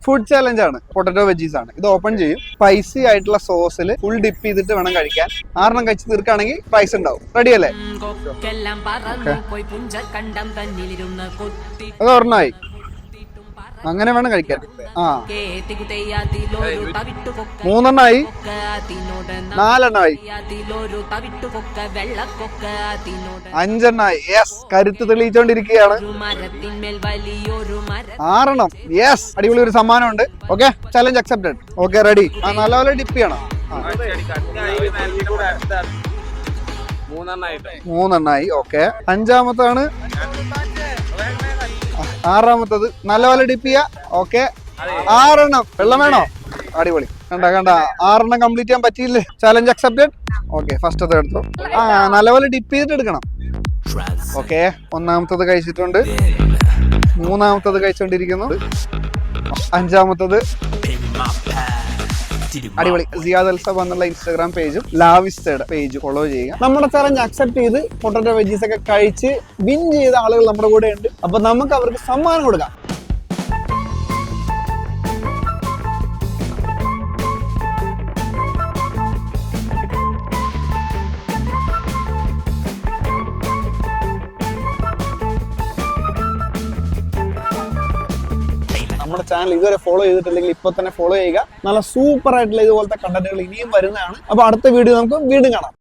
Food challenge ആണ്. Potato veggies ആണ്. ഇത് ഓപ്പൺ ചെയ്യും. സ്പൈസി ആയിട്ടുള്ള സോസിൽ ഫുൾ ഡിപ്പ് ചെയ്തിട്ട് വേണം കഴിക്കാൻ. 6 കഴിച്ച് തീർക്കുകയാണെങ്കിൽ പ്രൈസ് ഉണ്ടാവും. റെഡി അല്ലേ? അത് ഒരെണ്ണമായി. അങ്ങനെ വേണം കഴിക്കാൻ. 3 4 5 യെസ്, കരുത്ത് തെളിയിച്ചോണ്ടിരിക്കുകയാണ്. 6 യെസ്, അടിപൊളി ഒരു സമ്മാനമുണ്ട്. Okay, challenge accepted. Okay, ready. നല്ലപോലെ ഡിപ്പ് ചെയ്യണം. 3 ഓക്കെ, 5 6 നല്ലപോലെ ഡിപ്പ് ചെയ്യാ. ഓക്കെ, 6 വെള്ളം വേണോ? അടിപൊളി. കണ്ട 6 കംപ്ലീറ്റ് ചെയ്യാൻ പറ്റിയില്ലേ? Challenge accepted. ഓക്കെ, ഫസ്റ്റത്തെ എടുത്തു. നല്ലപോലെ ഡിപ്പ് ചെയ്തിട്ട് എടുക്കണം. ഓക്കെ, 1 കഴിച്ചിട്ടുണ്ട്. 3 കഴിച്ചോണ്ടിരിക്കുന്നു. 5 അടിപൊളി. സിയാദ് അൽസബ് എന്നുള്ള ഇൻസ്റ്റാഗ്രാം പേജും ലാവിസ്റ്റയുടെ പേജ് ഫോളോ ചെയ്യുക. നമ്മുടെ ചലഞ്ച് അക്സെപ്റ്റ് ചെയ്ത് പൊട്ടറ്റോ വെജീസ് ഒക്കെ കഴിച്ച് വിൻ ചെയ്ത ആളുകൾ നമ്മുടെ കൂടെ ഉണ്ട്. അപ്പൊ നമുക്ക് അവർക്ക് സമ്മാനം കൊടുക്കാം. നമ്മുടെ ചാനൽ ഇതുവരെ ഫോളോ ചെയ്തിട്ടില്ലെങ്കിൽ ഇപ്പൊ തന്നെ ഫോളോ ചെയ്യുക. നല്ല സൂപ്പർ ആയിട്ടുള്ള ഇതുപോലത്തെ കണ്ടന്റുകൾ ഇനിയും വരുന്നതാണ്. അപ്പൊ അടുത്ത വീഡിയോ നമുക്ക് വീണ്ടും കാണാം.